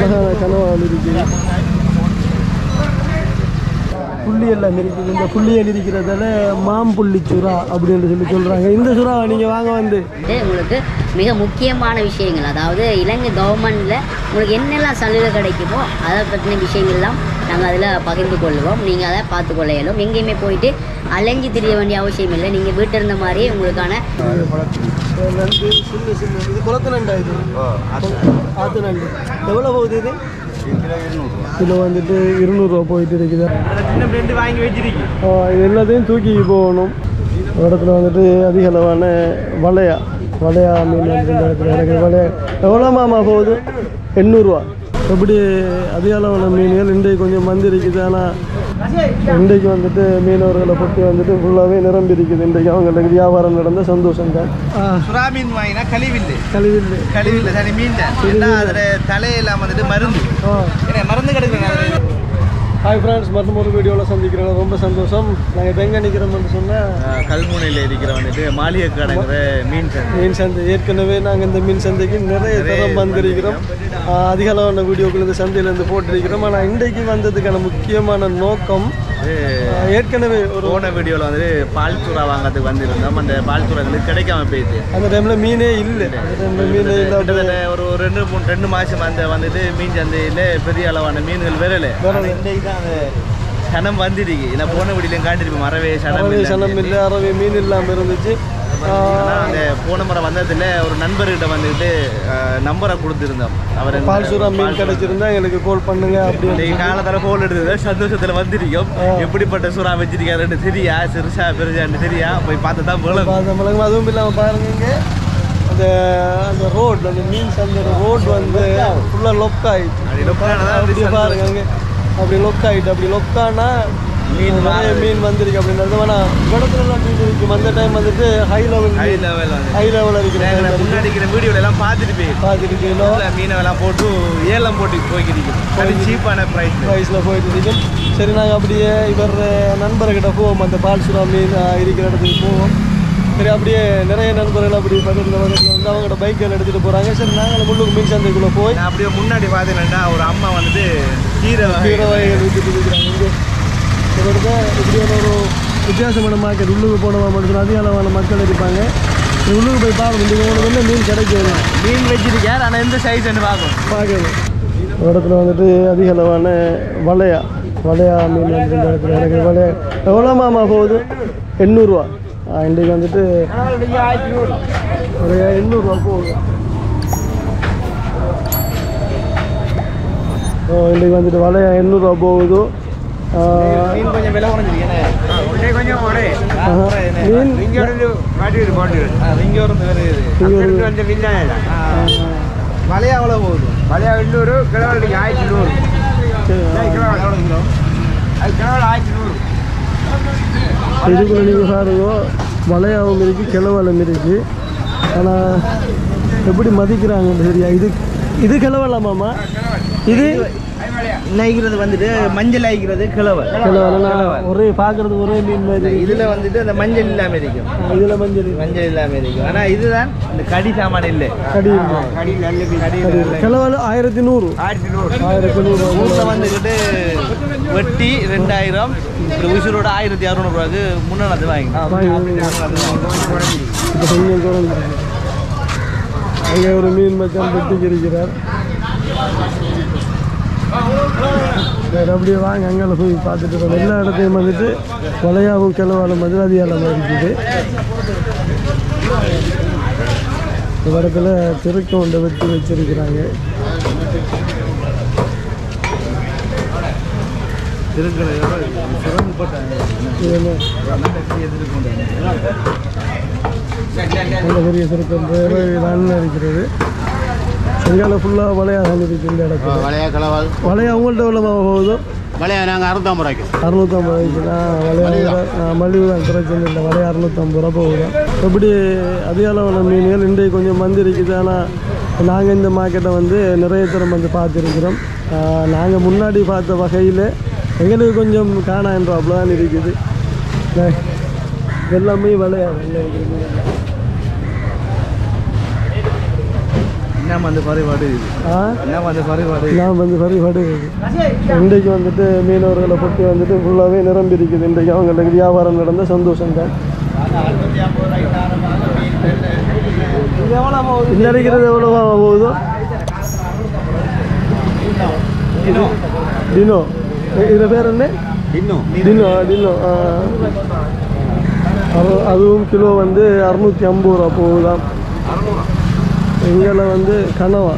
அழகான கனவால் இருக்குது. புள்ளி எல்லாம் இருக்குது. இந்த புள்ளியல் இருக்கிறதால மாம்புள்ளி சுறா அப்படின்னு சொல்லி சொல்கிறாங்க. இந்த சுறாவை நீங்கள் வாங்க வந்து உங்களுக்கு மிக முக்கியமான விஷயங்கள், அதாவது இலங்கை கவர்மெண்ட்டில் உங்களுக்கு என்னெல்லாம் சலுகை கிடைக்குமோ அதை பற்றின விஷயங்கள்லாம் நாங்கள் அதில் பகிர்ந்து கொள்வோம். நீங்கள் அதை பார்த்துக்கொள்ள இயலும். எங்கேயுமே போயிட்டு அலைஞ்சு திரிய வேண்டிய அவசியம் இல்லை. நீங்கள் வீட்டில் இருந்த மாதிரியே உங்களுக்கான நண்டு சின்ன சின்ன இது குளத்து நண்டா இது ஆற்று நண்டு எவ்வளோ போகுது? இது கிலோ வந்துட்டு 200 போயிட்டு இருக்குது. வாங்கி வச்சிருக்கீங்க. இது எல்லாத்தையும் தூக்கி போகணும். ஒரு இடத்துல வந்துட்டு அதிக அளவான வலையா மீன் வந்து இந்த இடத்துல எனக்கு வலையா எவ்வளோ மாமா போகுது? 800 ரூபா. எப்படி அதிக அளவான மீன்கள் இன்றைக்கு கொஞ்சம் மந்தி இருக்குது. ஆனால் இன்றைக்கு வந்துட்டு மீனவர்களை பொட்டி வந்துட்டு ஃபுல்லாகவே நிரம்பி இருக்குது. இன்றைக்கு அவங்களுக்கு வியாபாரம் நடந்த சந்தோஷம் தான். சுறா மீன் வாங்கினா கழிவில்லை சரி மீன் தான். அதில் தலையெல்லாம் வந்துட்டு மருந்து கிடைக்கிறேன். ஹாய் ஃப்ரெண்ட்ஸ், மற்றும் ஒரு வீடியோவில் சந்திக்கிறோம். ரொம்ப சந்தோஷம். நாங்கள் இப்போ எங்கே நிற்கிறோம்னு சொன்னால் கல்முனையில் இருக்கிற வந்துட்டு மாளிகை கடைங்கிற மீன் சந்தை. ஏற்கனவே நாங்கள் இந்த மீன் சந்தைக்கு நிறைய தரம் வந்திருக்கிறோம். அதிக அளவான வீடியோக்கள் இந்த சந்தையிலேருந்து போட்டிருக்கிறோம். ஆனால் இன்றைக்கு வந்ததுக்கான முக்கியமான நோக்கம், ஏற்கனவே ஒரு போன வீடியோவில் வந்துட்டு பால் சுறா வாங்கிறதுக்கு வந்திருந்தோம். அந்த பால் சுறா எங்களுக்கு கிடைக்காம போயிடுது. அந்த டைமில் மீனே இல்லை. ஒரு 2 மாதம் வந்துட்டு மீன் சந்தையில் பெரிய அளவான மீன்கள் வரலை. சனம் வந்துருக்கு. இல்லை போன வீடியோலையும் காட்டிருப்போம். மரவே சனம் இல்லை, அறவே மீன் இல்லாமல் இருந்துச்சு. அந்த போன முறை வந்ததில் ஒரு நண்பர்கிட்ட வந்துட்டு நம்பரை கொடுத்துருந்தோம். அவர் பால் சுறா மீன் கிடைச்சிருந்தா எங்களுக்கு கால் பண்ணுங்க அப்படின்னு காலத்தால கோல் எடுத்தது. சந்தோஷத்தில் வந்திருக்கோம். எப்படிப்பட்ட சுறா வச்சிருக்காருன்னு தெரியா, சிறுசா பெருசான்னு தெரியா, போய் பார்த்து தான் மிளகு. அதுவும் இல்லாமல் பாருங்க, அந்த ரோடு, அந்த மீன் சந்தை ரோடு வந்து ஃபுல்லாக லொக் ஆகிட்டு பாருங்க. அப்படி லொக் ஆகிட்டு, அப்படி லொக்கானா மீன் வந்திருக்கு அப்படின்னு. ஆனால் இடத்துலலாம் மீன் இருக்கும். அந்த டைம் வந்துட்டு ஹை லெவல் இருக்கிற முன்னாடி வீடியோல எல்லாம் பார்த்துட்டு மீனை எல்லாம் போட்டு ஏலம் போட்டு போய்க்கிட்டு சீப்பான ப்ரைஸில் போயிட்டு இருக்கும். சரி, நாங்கள் அப்படியே இவர் நண்பர்கிட்ட போவோம். அந்த பால் சுறா மீன் இருக்கிற இடத்துக்கு போவோம். சரி, அப்படியே நிறைய நண்பர்கள் அப்படி பக்கத்தில் வந்து அவங்களோட பைக்கில் எடுத்துகிட்டு போகிறாங்க. சரி, நாங்கள் முள்ளுக்கு மீன் சந்தைக்குள்ளே போய் அப்படியே முன்னாடி பார்த்தீங்கன்னா ஒரு அம்மா வந்துட்டு கீரை வகைகள் விட்டுட்டு இருக்கிறாங்க. இங்கே இப்படியான ஒரு வித்தியாசமான மார்க்கெட். உள்ளுக்கு போனவா மட்டும் அதிக அளவான மக்கள் இருப்பாங்க. உள்ளுக்கு போய் பார்க்கணும். இந்த ஒன்று மீன் கிடைக்கும். மீன் வச்சிருக்கார், ஆனால் எந்த சைஸ்ன்னு பார்க்கணும். ஒரு இடத்துல வந்துட்டு அதிக அளவான வலையா மீன் வந்து இந்த இடத்துல எனக்கு வலையா எவ்வளோ மாமா போகுது? 800 ரூபா. இன்றைக்கு வந்துட்டு ஒரு 800 ரூபா போகுது. இன்றைக்கு வந்துட்டு வலையா 800 ரூபா போகுது. கொஞ்சம் விலை வலையா எவ்வளோ போகுது? வலையா 800, கிலோ 1100. இதுக்குள்ள நீங்கள் பாருங்க, வலையாவும் இருக்குது, கிளவலம் இருக்குது. ஆனால் எப்படி மதிக்கிறாங்கன்னு சரியா? இது கிளவலாமாம்மா? இது நைக்கிறது வந்துட்டு மஞ்சள் ஆகிக்கிறது கிளவல். ஒரே பார்க்கறது ஒரே மீன் மாதிரி. இதில் வந்துட்டு அந்த மஞ்சள் இல்லாமல் இருக்கும். இதில் மஞ்சள் இல்லாமல் இருக்கும். ஆனால் இதுதான் இந்த கடி சாமான் இல்லை. கிளவல் 1100. 1100 ஊரில் வந்துக்கிட்டு வெட்டி 2000, உசுரோட 1600 ரூபாய்க்கு முன்னாடி வாங்கி இப்போ கொஞ்சம் குறைஞ்சி. அங்கே ஒரு மீன் மச்சான் வெட்டிக்கு இருக்கிறார். அப்படியே வாங்க, அங்கே போய் பார்த்துட்டு இருக்கோம். எல்லா இடத்தையும் வந்துட்டு வலையாவும் கிளவாலும் வந்து அதிகாலமாக இருக்குது. இந்த இடத்துல திருக்க ஒன்றை வெட்டி வச்சிருக்கிறாங்க. பெரிய திருக்கம் தான் இருக்கிறது. எங்கால ஃபுல்லாக வலையாக இருக்குது. இந்த இடத்துல வலையா உங்கள்கிட்ட எவ்வளோ போகுதோ? வலையா நாங்கள் 650 ரூபாய்க்கு. 650 ரூபாய்க்கு வலையா மலிவு தான், பிரச்சனை இல்லை. வலையா 650 ரூபா போகுதான். எப்படி அதிக அளவான மீன்கள் இன்றைக்கு கொஞ்சம் வந்து இருக்குது. ஆனால் நாங்கள் இந்த மார்க்கெட்டை வந்து நிறைய தரம் வந்து பார்த்துருக்கிறோம். நாங்கள் முன்னாடி பார்த்த வகையில் எங்களுக்கு கொஞ்சம் காணான்றாப்புல தான் இருக்குது. எல்லாமே வலையா இருக்குது. என்ன வந்து பரிபாடு என்ன வந்து பரிபாடு நான் வந்து பரிபாடு இன்றைக்கு வந்துட்டு மீனவர்களை பற்றி வந்துட்டு ஃபுல்லாகவே நிரம்பி இருக்குது. இன்றைக்கு அவங்களுக்கு வியாபாரம் நடந்த சந்தோஷம் தான். இந்த அடிக்கிறது எவ்வளோவா போகுதோ? டினோ. இதில் பேர் என்ன? டினோ. டினோ. அதுவும் கிலோ வந்து 650 ரூபா போகுதாம். இங்கே வந்து கனவா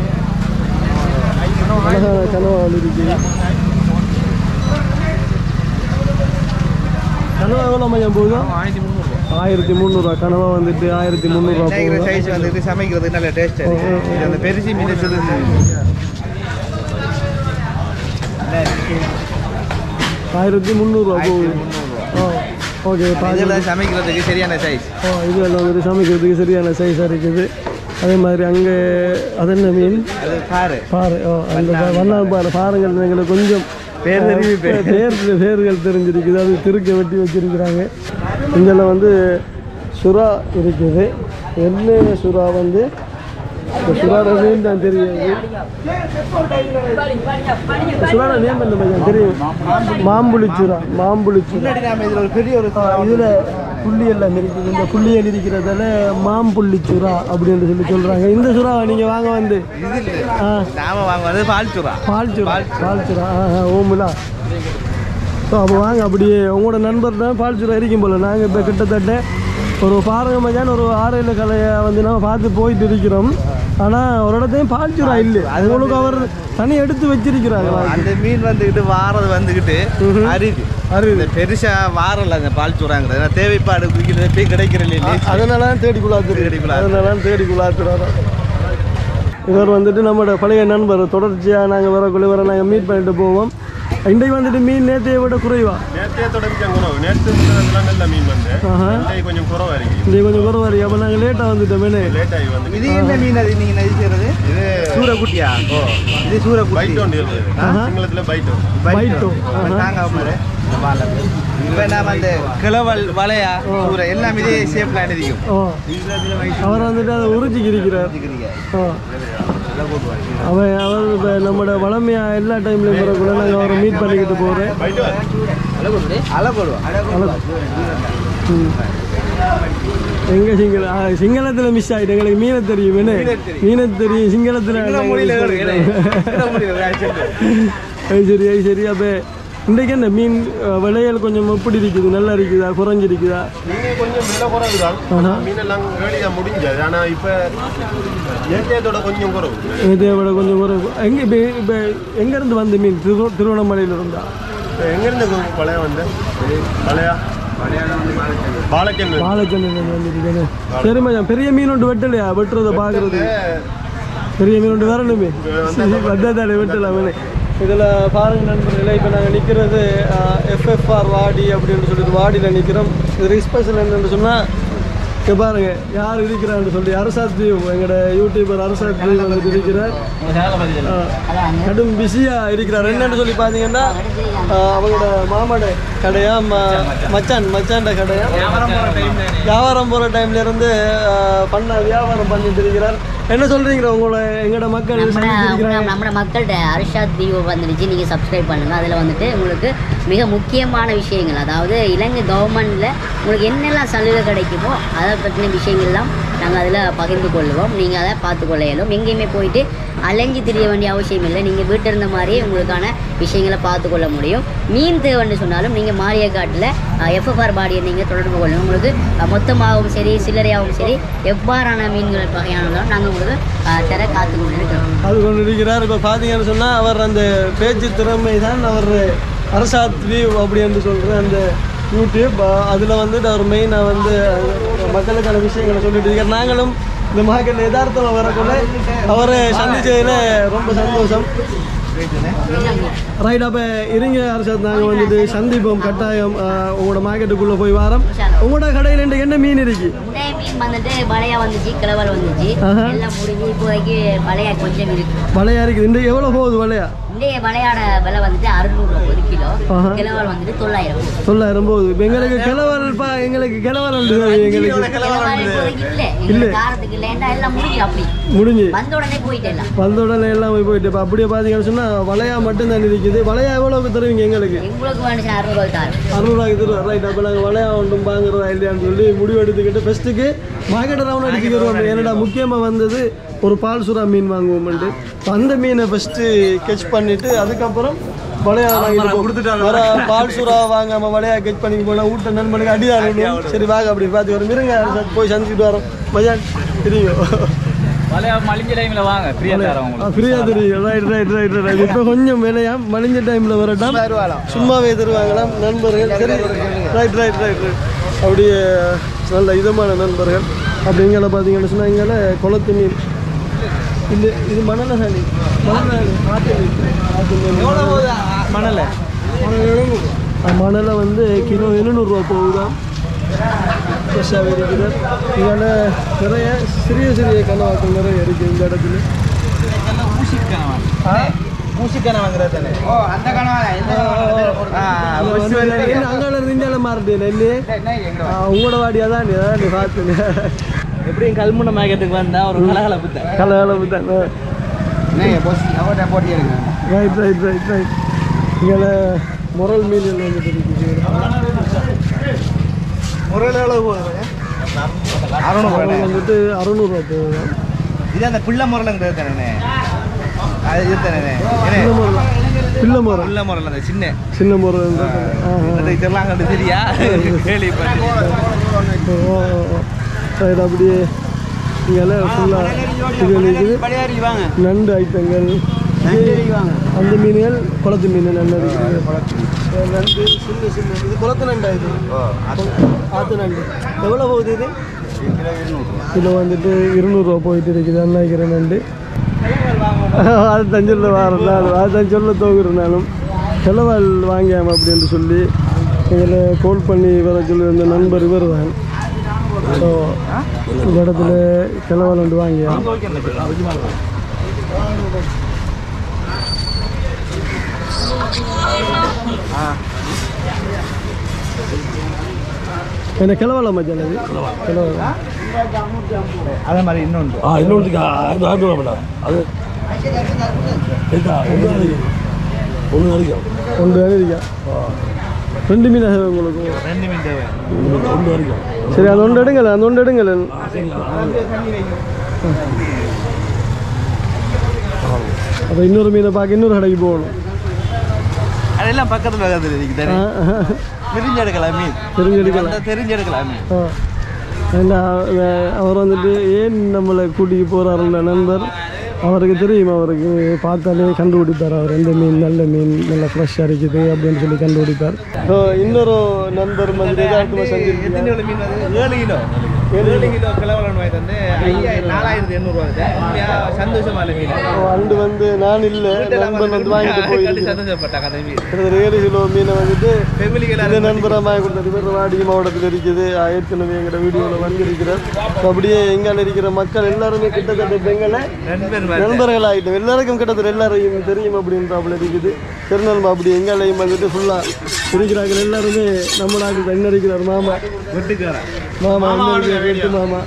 அழகான கனவா இருக்குது. கனவா எவ்வளோ மையம் போகுதோ? 1300 கனவா வந்துட்டு 1300 போகுது. சைஸ் வந்துட்டு சமைக்கிறது நல்ல டேஸ்ட் அந்த பெருசி மீன் 1300 போகுது. ஓகே, சமைக்கிறதுக்கு சரியான சைஸ். இதெல்லாம் வந்துட்டு சமைக்கிறதுக்கு சரியான சைஸாக இருக்குது. அதே மாதிரி அங்கே அது என்ன மீன்? பாரு. அந்த வண்ணால் பாருங்கள் எங்களுக்கு கொஞ்சம் பேர்கள் தெரிஞ்சிருக்குது. அது திருக்க வெட்டி வச்சிருக்கிறாங்க. இங்கெல்லாம் வந்து சுறா இருக்குது. என்ன சுறா வந்து சுறாட நேம் தான் தெரியாது. சுறாட நேம் என்ன பையன் தெரியும்? மாம்புளிச்சுரா. இதில் ஒரு பெரிய ஒரு இதில் புள்ளி எல்லாம் இருக்குது. இந்த புள்ளியல் இருக்கிறதால மாம்புள்ளிச்சுரா அப்படின்னு சொல்கிறாங்க. இந்த சுறாவை நீங்கள் வாங்க வந்து பால்சுரா. ஓமுலா. ஸோ அப்போ வாங்க, அப்படியே உங்களோட நண்பர் தான் பால்சுரா இருக்கும் போல். நாங்கள் இப்போ கிட்டத்தட்ட ஒரு பாருங்க மச்சான், ஒரு 6-7 கலையை வந்து நம்ம பார்த்து போயிட்டு இருக்கிறோம். ஆனால் ஒரு இடத்தையும் பால்சுரா இல்லை. அது உங்களுக்கு அவர் தனி எடுத்து வச்சிருக்கிறாங்க. அந்த மீன் வந்துக்கிட்டு வாரது வந்துக்கிட்டு அரிது பெருசா வாரல அந்த பால்சுறாங்கிறது. ஏன்னா தேவைப்பாடு குடிக்கிறது போய் கிடைக்கிறது. அதனால தேடி குழாத்துறாரோ. இவர் வந்துட்டு நம்மளோட பழைய நண்பர். தொடர்ச்சியாக நாங்கள் வரக்குள்ள நாங்கள் மீட் பண்ணிட்டு போவோம். இன்றைக்கு வந்துட்டு மீன் நேற்றையை விட குறைவா? கொஞ்சம் குறவா இருக்கு. அப்போ நாங்கள் லேட்டாக வந்துட்டோம். இது என்ன மீன்? அது நீங்கள் நதிக்கிறது இது சூரக்குட்டியா? இது சூரக்குட்டி. இப்போ நாம் அந்த கிளவல் வலையா சூரை எல்லாம் இதே ஷேப்பில் அணிதிக்கும். அவர் வந்துட்டு அதை உறிச்சிக்கு இருக்கிறார். அவர் இப்போ நம்மளோட வளமையாக எல்லா டைம்லையும் போகிறக்குள்ள நாங்கள் அவரை மீட் பண்ணிக்கிட்டு போகிறேன். எங்க சிங்களத்தில் மிஸ் ஆகிட்டு எங்களுக்கு மீனை தெரியும். சிங்களத்தில் சரி. அப்போ இன்றைக்கு என்ன மீன் விலைகள் கொஞ்சம் எப்படி இருக்குது? நல்லா இருக்குதா குறைஞ்சிருக்குதா? கொஞ்சம் விலை குறைவுதான். மீனெல்லாம் வேலையாக முடிஞ்சது. ஆனால் இப்போ நேற்றையோட கொஞ்சம் குறைவு. நேற்றையோட கொஞ்சம் குறைவு. இப்போ எங்கேருந்து வந்து மீன்? திருவண்ணாமலையில் இருந்தா? எங்கேருந்து பழைய வந்து பாலச்சந்திரன் வந்துருக்கேன்னு. சரி மச்சான், பெரிய மீன் ஒன்று வெட்டலையா? வெட்டுறதை பார்க்குறது பெரிய மீன் ஒன்று வரணுமே. வந்தாதானே வெட்டலாம். இதில் பாருங்க நண்பர்களே, இப்போ நாங்கள் நிற்கிறது FFR வாடி அப்படின்னு சொல்லிட்டு வாடியில் நிற்கிறோம். இது ஸ்பெஷல் என்னென்னு சொன்னால், இங்கே பாருங்க யார் இருக்கிறான்னு சொல்லி அரசாத் தீவ், எங்களோட யூடியூபர் அரசாத் தீவ் வந்து இருக்கிறார். கடும் பிஸியாக இருக்கிறார். என்னன்னு சொல்லி பார்த்தீங்கன்னா, அவங்களோட மாமாட கடையா மச்சாண்ட கடையா வியாபாரம் போகிற டைம்லேருந்து வியாபாரம் பண்ணிட்டு இருக்கிறார். என்ன சொல்கிறீங்களா உங்களோட எங்களோட மக்கள்? நம்மளோட மக்கள்கிட்ட அரசாத் தீவ் வந்துடுச்சு. நீங்கள் சப்ஸ்கிரைப் பண்ணுங்கள். அதில் வந்துட்டு உங்களுக்கு மிக முக்கியமான விஷயங்கள், அதாவது இலங்கை கவர்மெண்ட்டில் உங்களுக்கு என்னெல்லாம் சலுகை கிடைக்குமோ அதை பற்றின விஷயங்கள்லாம் நாங்கள் அதில் பகிர்ந்து கொள்வோம். நீங்கள் அதை பார்த்துக்கொள்ள இயலும். எங்கேயுமே போயிட்டு அலைஞ்சு திரிய வேண்டிய அவசியம் இல்லை. நீங்கள் வீட்டில் இருந்த மாதிரியே உங்களுக்கான விஷயங்களை பார்த்துக்கொள்ள முடியும். மீன் தேவைன்னு சொன்னாலும் நீங்கள் மாரியக்காட்டில் FFR பாடியை நீங்கள் தொடர்பு கொள்ளணும். உங்களுக்கு மொத்தமாகவும் சரி சில்லறையாகவும் சரி எவ்வாறான மீன்கள் வகையானதாலும் நாங்கள் உங்களுக்கு தர காத்து கொண்டு இருக்கிறோம். அது கொண்டு இருக்கிறார். இப்போ பார்த்தீங்கன்னு சொன்னால் அவர் அந்த பேச்சு திறமை தான் அவர் அரசாத் வியூ அப்படி என்று சொல்கிற அந்த யூடியூப். அதில் வந்துட்டு அவர் மெயினாக வந்து மக்களுக்கான விஷயங்களை சொல்லிட்டு இருக்கார். நாங்களும் இந்த மக்கள் யதார்த்தமாக வரக்குள்ள அவரை சந்திச்சதில் ரொம்ப சந்தோஷம். ரைட். அப்போ இருங்க அரசாத், நாங்கள் வந்துட்டு சந்திப்போம் கட்டாயம். உங்களோட மார்க்கெட்டுக்குள்ளே போய் வாரம். உங்களோட கடையில் என்ன மீன் இருக்கு? மீன் வந்துட்டு வளையா வந்துச்சு, கிளவல் வந்துச்சு, எல்லாம் முடிஞ்சு இப்போதைக்கு வளையா கொஞ்சம் இருக்கு. வளையா இருக்குது. இந்த எவ்வளோ போகுது வளையா? இந்த வளையாட விலை வந்துட்டு 600 ஒரு கிலோ, கிளவல் வந்துட்டு 900 போகுது. இப்போ எங்களுக்கு கிளவல்ப்பா, எங்களுக்கு கிளவல் எங்களுக்கு இல்லை காரத்துக்கு இல்லை, எல்லாம் முடிஞ்சு அப்படி முடிஞ்சு வந்த உடனே போயிட்டு எல்லாம் வந்த உடனே எல்லாம் போயிட்டு. இப்போ அப்படியே பார்த்தீங்கன்னு சொன்னால் வளையா மட்டும்தான் இருக்குது. வளையா எவ்வளோக்கு தருவீங்க எங்களுக்கு? எங்களுக்கு வேணும் 600 தரும். 600 தருவோம். ரைட். அப்போ நாங்கள் வளையா ஒன்றும் வாங்குறதா இல்லையான்னு சொல்லி முடிவு எடுத்துக்கிட்டு ஃபஸ்ட்டுக்கு மார்க்கெட்டை ரவுண்ட் அடிச்சுக்கிறோம். ஏன்னா முக்கியமாக வந்தது ஒரு பால் சுறா மீன் வாங்குவோம்ட்டு. அந்த மீனை ஃபஸ்ட்டு கெச் பண்ணிவிட்டு அதுக்கப்புறம் வளையா கொடுத்துட்டாங்க. பால் சுறா வாங்காமல் வளையா கெச் பண்ணி போனால் வீட்டை நண்பனுக்கு அடிதான். சரி வாங்க அப்படி பார்த்து வரோம். இருங்க போய் சந்திச்சுட்டு வரோம். மஜான் தெரியும். ஃப்ரீயாக தெரியும். Right right right right. இப்போ கொஞ்சம் விலையாம் மலிஞ்ச டைமில் வரட்டாம், சும்மாவே தருவாங்களாம் நண்பர்கள். சரி ரைட் ரைட் ரைட் ரைட். அப்படியே நல்ல இதமான நண்பர்கள். அப்படி இங்கே பார்த்தீங்கன்னு சொன்னால் இங்கே குளத்து மீன் இல்லை, இது மணலை சாணி, மணல் ஆற்று மீன். மணலை மணலை வந்து கிலோ 700 போகுதான். ஃப்ரெஷ்ஷாகவே இருக்குது. இதில் நிறைய சிறிய சிறிய கனவாக்கள் நிறைய இருக்குது இந்த இடத்துல. ஊசிக்கான வாங்குறது தானே? அங்கே இந்தியாவில் மாறுது இல்லையே? உங்களோட வாடியாக தான் நீ பார்த்து. எப்படியும் கல்முனை மார்க்கெட்டுக்கு வந்தா ஒரு கலகலப்பு தான். Right right right right. இங்கே முரல் மீன் வந்துட்டு இருக்குது. முறையில் எவ்வளோ போகுது? 600 வந்துட்டு 600 போகுது. இது அந்த பிள்ளை முரலுங்கிறது தானே? அது இது தானே? பிள்ளை முரல். பிள்ளை முரல் அந்த சின்ன சின்ன முரல். இதெல்லாம் கண்டு சரியா கேள்விப்பட்டேன். ரைட். அப்படியே இங்கே ஃபுல்லாக இது இருக்குது. நண்டு ஐட்டங்கள், அந்த மீன்கள் குளத்து மீன் நண்டு இருக்குது. நண்டு சின்ன சின்ன இது குளத்து நண்டு. இது ஆற்று நண்டு. எவ்வளோ போகுது இது? கிலோ வந்துட்டு 200 போயிட்டு இருக்குது. அண்ணாக்கிற நண்டு. அது தஞ்சொல்ல வரனாலும் அது தஞ்சொல்ல தோகுறனாலும் செலவால் வாங்கியாம அப்படின்னு சொல்லி இதில் கோல் பண்ணி வர சொல்லி அந்த நண்பர் இவர் தான். ஸோ இந்த இடத்துல செலவால் வந்து வாங்கியா என்ன கிளவல மச்சான்? அது கிளவல அதே மாதிரி இன்னொன்று அது ஒன்று இருக்கா? 2 மீன் உங்களுக்கு? 2 மீன் தேவை. சரி அது ஒன்று எடுங்கல, அந்த ஒன்று எடுங்கல. அப்போ இன்னொரு மீனை பார்க்க இன்னொரு கடைக்கு போகணும். அதெல்லாம் பக்கத்தில் இருக்குது. தெரிஞ்செடுக்கலாம் மீன், தெரிஞ்செடுக்கலாம் மீன். ஏன்னா அவர் வந்துட்டு ஏன் நம்மளை கூட்டிகிட்டு போகிறாருல்ல நண்பர், அவருக்கு தெரியும். அவருக்கு பார்த்தாலே கண்டுபிடிப்பார். அவர் எந்த மீன் நல்ல மீன் நல்லா ஃப்ரெஷ்ஷாக இருக்குது அப்படின்னு சொல்லி கண்டுபிடிப்பார். ஸோ இன்னொரு நண்பர் வந்து எதார்த்தமாக செஞ்சுருக்கீங்க. 7 கிலோ 7 கிலோ கிளவலன் வாங்கிட்டு வந்து 4800 சந்தோஷமான மீன். அண்டு வந்து நான் இல்லை, நண்பன் வந்து வாங்கிட்டு போய் சந்தோஷப்பட்டாங்க. அந்த மீன் 7 கிலோ மீனை வந்துட்டு இந்த நண்பராக வாங்கி கொடுத்தாரு. இவர் வாடி மாவட்டத்தில் இருக்குது. ஏற்கனவே எங்களோட வீடியோவில் வந்திருக்கிறார். அப்படியே எங்கால இருக்கிற மக்கள் எல்லாருமே கிட்டத்தட்ட பெண்களை நண்பர்கள் ஆகிட்டோம். எல்லாருக்கும் கிட்டத்தட்ட எல்லாரையும் தெரியும் அப்படின்றாப்புல இருக்குது. திருநெல்மா அப்படி எங்காலையும் வந்துட்டு ஃபுல்லாக இருக்கிறார்கள். எல்லாருமே நம்ம நாட்டுக்கு என்ன இருக்கிறார் மாமா மாமா வெட்டு மாமா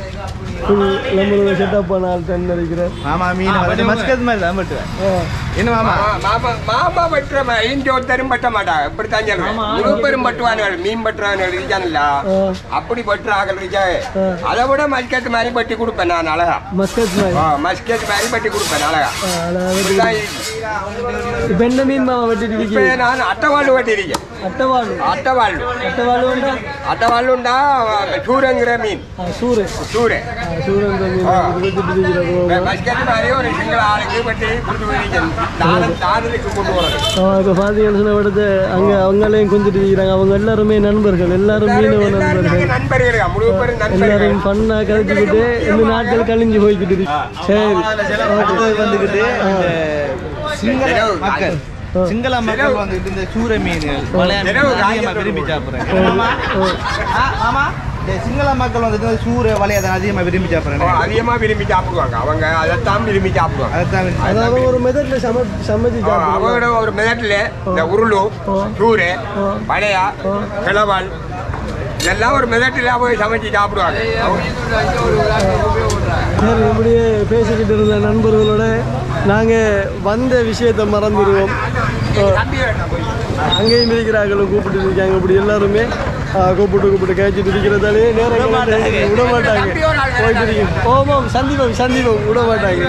ஃபுல் நம்மளோட செட்டப் பண்ண ஆள் தண்ணி இருக்கிறார் மாமா. மீன் மஸ்கத் மாதிரி தான் பட்டுவேன். என்ன மாமா மாமா பட்டுற இங்கே ஒருத்தரும் பட்ட மாட்டாங்க. இப்படித்தான் சொல்றேன். முழு பெரும் பட்டுவானுகள், மீன் பட்டுவானுகள் இருக்கானுல்ல, அப்படி பட்டுற ஆகல் இருக்கா. அதை விட மஸ்கட் மாதிரி பட்டி கொடுப்பேன் நான் அழகா. மஸ்கட் மாதிரி பட்டி கொடுப்பேன் அழகா. இப்போ என்ன மீன் மாமா வெட்டிட்டு நான் அட்டவாள் வெட்டிருக்கேன். அட்டவாளுண்டா சூரங்கிற மீன். சூரன் மஸ்கட் மாதிரி ஒரு சிங்கள ஆளுக்கு பட்டி கொடுத்து கொண்டு போறது. இப்போ பார்த்தீங்கன்னு விடுத்து அங்கே அவங்களையும் கொஞ்சிட்டு இருக்கிறாங்க. அவங்க எல்லாருமே நண்பர்கள், எல்லாரும் மீனவ நண்பர்கள், எல்லாரும் பண்ணா கழிச்சுக்கிட்டு இந்த நாட்கள் கழிஞ்சு போய்கிட்டு இருக்கு. சரி வந்துக்கிட்டு சிங்கள மக்கள் வந்துட்டு இந்த சூரை மீன்கள் பழைய அதிகமாக விரும்பி சாப்பிட்றேன். ஆமா சிங்கள மக்கள் வந்துட்டு இந்த சூரை வளைய தான் அதிகமாக விரும்பி சாப்பிட்றேன். அதிகமா விரும்பி சாப்பிடுவாங்க அவங்க, அதைத்தான் விரும்பி சாப்பிடுவாங்க. அதாவது ஒரு மெதட்ல சமைச்சு அவங்களோட ஒரு மெதட்ல இந்த உருளு, சூரை, பழையா, கிளவால் இதெல்லாம் ஒரு மெதட்டில் போய் சமைச்சு சாப்பிடுவாங்க. இப்படியே பேசிக்கிட்டு இருந்த நண்பர்களோட நாங்கள் வந்த விஷயத்தை மறந்துடுவோம். அங்கேயும் இருக்கிறார்களும் கூப்பிட்டு இருக்காங்க. இப்படி எல்லாருமே கூப்பிட்டு கேச்சிட்டு இருக்கிறதாலே நேரம் விட மாட்டாங்க. போயிட்டு இருக்கீங்க ஓமாம் சந்தீபம் விட மாட்டாங்க.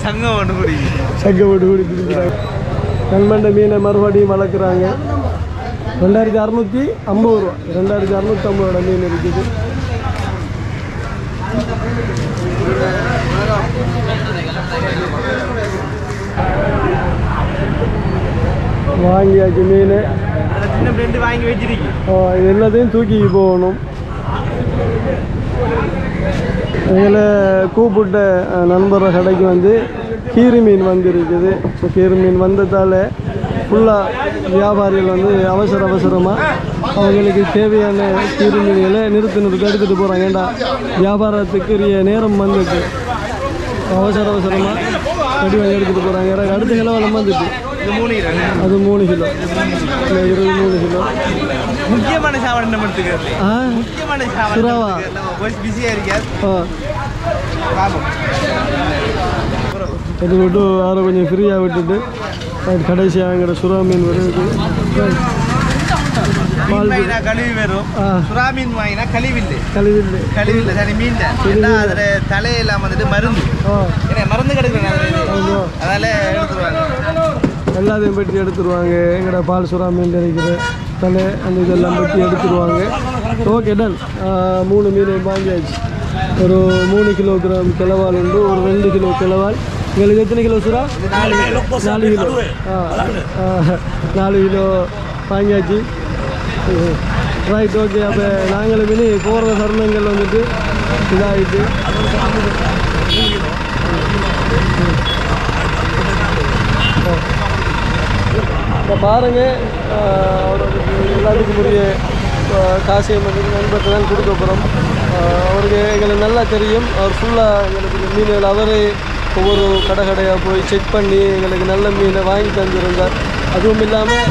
சங்கம் ஒன்று குடிக்கிட்டு இருக்கிறாங்க. கண்மண்ட மீனை மறுபடியும் வளர்க்குறாங்க. 2650 ரூபா, 2650 மீன் இருக்குது. வாங்கியாச்சு மீன். வாங்கி வச்சிருக்கீங்க. இது எல்லாத்தையும் தூக்கி போகணும். இதில் கூப்பிட்ட நண்பர் கடைக்கு வந்து கீரி மீன் வந்து இருக்குது. ஸோ கீரி மீன் வந்ததால் ஃபுல்லாக வியாபாரிகள் வந்து அவசரமாக அவங்களுக்கு தேவையான கீரி மீன்களை நிறுத்தி எடுத்துகிட்டு போகிறாங்க. ஏண்டா வியாபாரத்துக்குரிய நேரம் வந்துட்டு அவசரமாக கடி வாங்கி எடுத்துகிட்டு போகிறாங்க. எனக்கு அடுத்த கிலோவெல்லாம் வந்துட்டு அது 3 கிலோ, 23 கிலோ. முக்கியமான சாப்பாடு சுறாவா? அது விட்டு யாரை கொஞ்சம் ஃப்ரீயாக விட்டுட்டு கடைசியாக எங்கிற சுறா மீன் வருது. கழுவி வரும். சுறா மீன் வாங்கினா கழிவில்லை சரி மீன் அதில் தலையெல்லாம் வந்துட்டு மருந்து கிடைக்கிறேன். அதனால எடுத்துருவாங்க, எல்லாத்தையும் பெட்டி எடுத்துருவாங்க. எங்கட பால் சுறா மீன் இருக்கிற தலை அந்த இதெல்லாம் பெட்டி எடுத்துருவாங்க. Okay done. 3 மீன் வாங்கியாச்சு. ஒரு 3 கிலோகிராம் கிளவால் உண்டு, ஒரு 2 கிலோ கிளவால். எங்களுக்கு எத்தனை கிலோ சுறா? 4 கிலோ. 4 கிலோ வாங்கியாச்சு. Right, okay. அப்போ நாங்களும் இனி போகிற தருணங்கள் வந்துட்டு இதாகிட்டு இப்போ பாருங்கள், எல்லாத்துக்கும் உரிய காசையும் வந்து நண்பர்கிட்ட தான் கொடுக்க போகிறோம். அவருக்கு எங்களுக்கு நல்லா தெரியும். அவர் ஃபுல்லாக எங்களுக்கு மீன்கள் அவரே ஒவ்வொரு கடையாக போய் செக் பண்ணி எங்களுக்கு நல்ல மீனை வாங்கி தந்துருந்தார். அதுவும் இல்லாமல்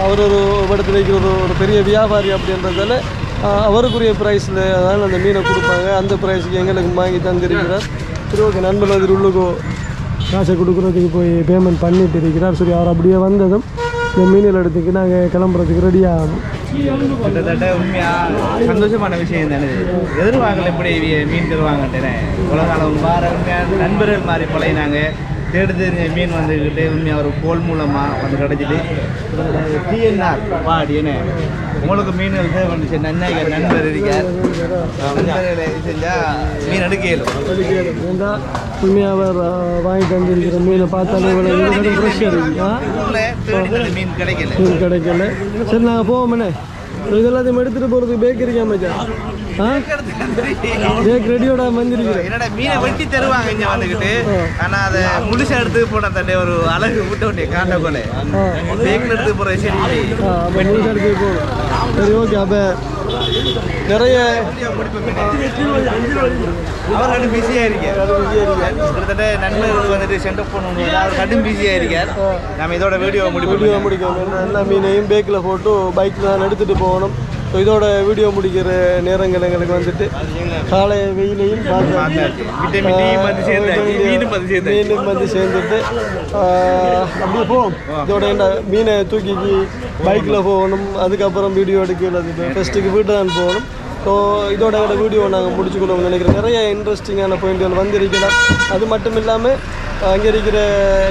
அவர் ஒரு இடத்துல இருக்கிற ஒரு பெரிய வியாபாரி அப்படின்றதால அவருக்குரிய ப்ரைஸில் அதான் அந்த மீனை கொடுப்பாங்க. அந்த ப்ரைஸுக்கு எங்களுக்கு வாங்கி தந்திருக்கிறார். சரி, ஓகே. நண்பர் அதில் உள்ளுக்கோ காசை கொடுக்குறதுக்கு போய் பேமெண்ட் பண்ணிட்டு இருக்கிறார். சரி, அவர் அப்படியே வந்ததும் இந்த மீனில் எடுத்துக்கு நாங்கள் கிளம்புறதுக்கு ரெடி ஆகணும். கிட்டத்தட்ட உண்மையாக சந்தோஷமான விஷயம் தானே. எதிர்வாங்கல எப்படி மீன் தருவாங்கட்டேன். உலகாலம் வார உண்மையாக நண்பர்கள் மாதிரி பழையினாங்க. தேடி தெரிஞ்ச மீன் வந்துக்கிட்டு உண்மையாக ஒரு கோல் மூலமாக வந்து கிடச்சிட்டு டிஎன்ஆர் பாடின்னு உங்களுக்கு மீன்கள் தேவை வந்துச்சு. நண்பர் இருக்கார். நண்பர்களை செஞ்சால் மீன் எடுக்கலும் உண்மையாக அவர் வாங்கி தந்துருக்கிற மீனை பார்த்தாலே ஃப்ரெஷ்ஷாக இருக்கு. மீன் கிடைக்கல. சரி, நாங்கள் போவோம்ண்ணே. இதெல்லாத்தையும் எடுத்துகிட்டு போகிறதுக்கு பேக் இருக்காம பேக் ரெடியோட வந்துருக்கிறேன். என்னோட மீனை வெட்டி தருவாங்க இங்கே வந்துக்கிட்டு. ஆனால் அதை முழுசாக எடுத்து போன தண்டே ஒரு அழகு விட்ட உடனே காண்ட போல பேக்கில் எடுத்து போகிற சரி அப்போ முழுசாக எடுத்து போகணும். சரி, ஓகே. அப்போ நிறைய அவர் பிஸியாக இருக்கார். கிட்டத்தட்ட நண்பர்கள் வந்துட்டு சென்டர் பண்ணணும். அவர் கடும் பிஸியாக இருக்கார். நம்ம இதோட வீடியோ முடிக்கணும். எல்லா மீனையும் பேக்கில் போட்டு பைக்கில் தான் எடுத்துகிட்டு போகணும். ஸோ இதோட வீடியோ முடிக்கிற நேரங்கள் எங்களுக்கு வந்துட்டு காலை வெயிலையும் மீனும் வந்து சேர்ந்துட்டு அப்படியே போவோம். இதோட என்ன மீனை தூக்கி பைக்கில் போகணும். அதுக்கப்புறம் வீடியோ எடுக்கிறது ஃபஸ்ட்டுக்கு வீட்டை தான் போகணும். ஸோ இதோட வீடியோ நாங்கள் முடிச்சுக்கொள்ளணும்னு நினைக்கிறேன். நிறைய இன்ட்ரெஸ்டிங்கான பாயிண்ட்கள் வந்திருக்கலாம். அது மட்டும் இல்லாமல் அங்கே இருக்கிற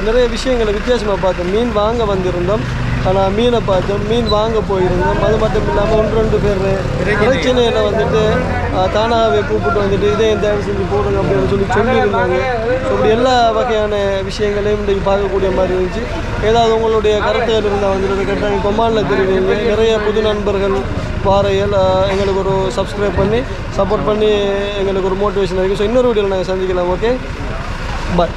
நிறைய விஷயங்களை வித்தியாசமாக பார்த்தோம். மீன் வாங்க வந்திருந்தோம், ஆனால் மீனை பார்த்தோம். மீன் வாங்க போயிருந்தோம். அது மட்டும் இல்லாமல் 1-2 பேர் பிரச்சனையில் வந்துட்டு தானாகவே கூப்பிட்டு வந்துட்டு இதே தயவு செஞ்சு போடுங்க அப்படின்னு சொல்லியிருந்தாங்க. ஸோ இப்படி எல்லா வகையான விஷயங்களையும் இன்றைக்கி பார்க்கக்கூடிய மாதிரி இருந்துச்சு. ஏதாவது உங்களுடைய கருத்துகள் இருந்தால் வந்துட்டு கேட்டாங்க கொமானில் தெரிவிங்க. நிறைய புது நண்பர்கள் வாரைகள் எங்களுக்கு ஒரு சப்ஸ்கிரைப் பண்ணி சப்போர்ட் பண்ணி எங்களுக்கு ஒரு மோட்டிவேஷன் இருக்குது. ஸோ இன்னொரு வீடியோவில் நாங்கள் சந்திக்கலாம். ஓகே, பாய்.